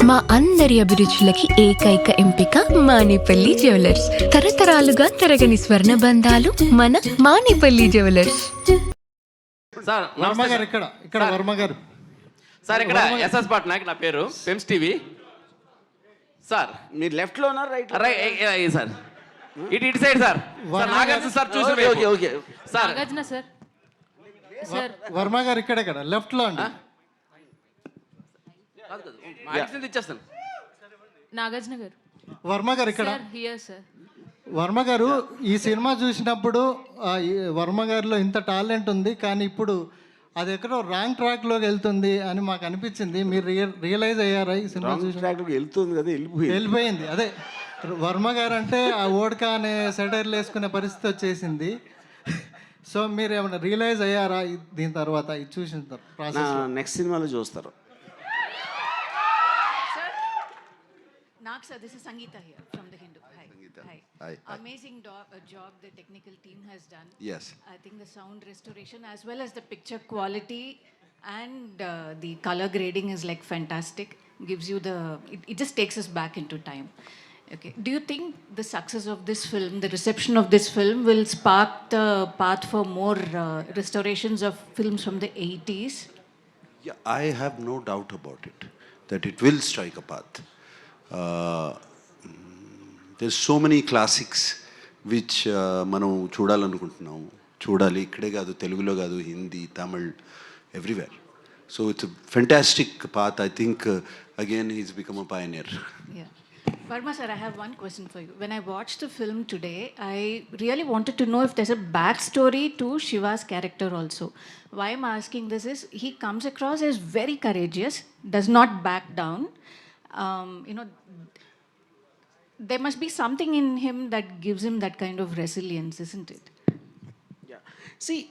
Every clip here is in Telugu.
మా అందరి అభిరుచులకి ఏకైక ఎంపిక మానేపల్లి జ్యువెలర్స్. తరతరాలుగా తరగని స్వర్ణ బంధాలు మన మానేపల్లి జ్యువెలర్స్. సార్ వర్మ గారు ఇక్కడ వర్మ గారు సార్ ఇక్కడ ఎస్ఎస్ పట్నాయక్, నా పేరు పెమ్స్ టీవీ. సార్ మీరు లెఫ్ట్ లో ఉన్నారు రైట్ రైట్ సార్, ఇటు సైడ్ సార్. నాగార్జున సార్ చూసి okay okay sir. Nagarjuna sir. Sir Varma గారు ఇక్కడ లెఫ్ట్ లో అండి. ఇచ్చేస్తాను. నాగార్జున గారు. వర్మ గారు ఇక్కడ. Sir here sir. వర్మ గారు ఈ సినిమా చూసినప్పుడు ఈ వర్మ గారిలో ఇంత టాలెంట్ ఉంది, కానీ ఇప్పుడు అది ఎక్కడో రాంగ్ ట్రాక్లోకి వెళ్తుంది అని మాకు అనిపించింది. మీరు రియలైజ్ అయ్యారా ఈ సినిమా చూసి? ట్రాక్లోకి వెళ్తుంది కదా, వెళ్ళిపోయింది. అదే వర్మ గారు అంటే ఆ ఓడ్కా అనే సెటైర్లు వేసుకునే పరిస్థితి వచ్చేసింది. సో మీరు ఏమైనా రియలైజ్ అయ్యారా దీని తర్వాత ఇది చూసిన ప్రాసెస్? నెక్స్ట్ సినిమాలో చూస్తారు. Nag sir, this is Sangeeta here from the Hindu. Hi. Sangeeta. Hi. Hi. Amazing job the technical team has done. Yes. I think the sound restoration as well as the picture quality and the color grading is like fantastic. Gives you it just takes us back into time. Okay. Do you think the success of this film, the reception of this film will spark the path for more restorations of films from the 80s? Yeah, I have no doubt about it, that it will strike a path. There's so many classics which మనం చూడాలనుకుంటున్నాం. చూడాలి, ఇక్కడే కాదు, తెలుగులో కాదు, Hindi, Tamil, everywhere. So it's fantastic path. I think again he's become a pioneer. Yeah. Varma sir, I have one question for you. When I watched the film today, I really wanted to know if there's a backstory to Shiva's character also. Why I'm asking this is, he comes across as very courageous, does not back down. There must be something in him that gives him that kind of resilience, isn't it? Yeah. See,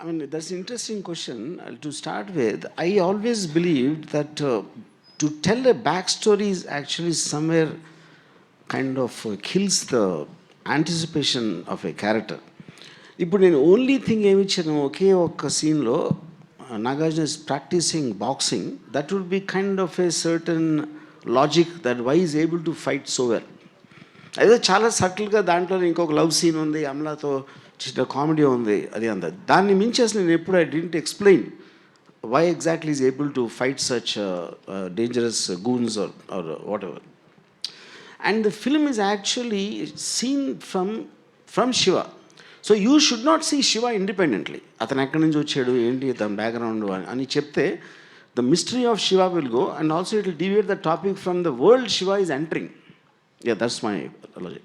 I mean, that's an interesting question. To start with, I always believed that to tell a backstory is actually somewhere kind of kills the anticipation of a character. ఇప్పుడు నేను ఓన్లీ థింగ్ ఏమి ఇచ్చాను, ఒకే ఒక్క సీన్లో Nagarjuna is practising boxing, that would be kind of a certain logic that why is able to fight so well. అదే చాలా సటిల్గా దాంట్లో ఇంకొక లవ్ సీన్ ఉంది, అమలాతో చిన్న కామెడీ ఉంది, అది అంత. దాన్ని మించి అసలు నేను ఎప్పుడు I didn't explain why exactly is able to fight such dangerous goons or whatever. And the film is actually seen from Shiva. So you should not see Shiva independently. అతను ఎక్కడి నుంచి వచ్చాడు, ఏంటి తన బ్యాక్గ్రౌండ్ అని చెప్తే the mystery of Shiva will go, and also it will deviate the topic from the world Shiva is entering. Yeah, that's my logic.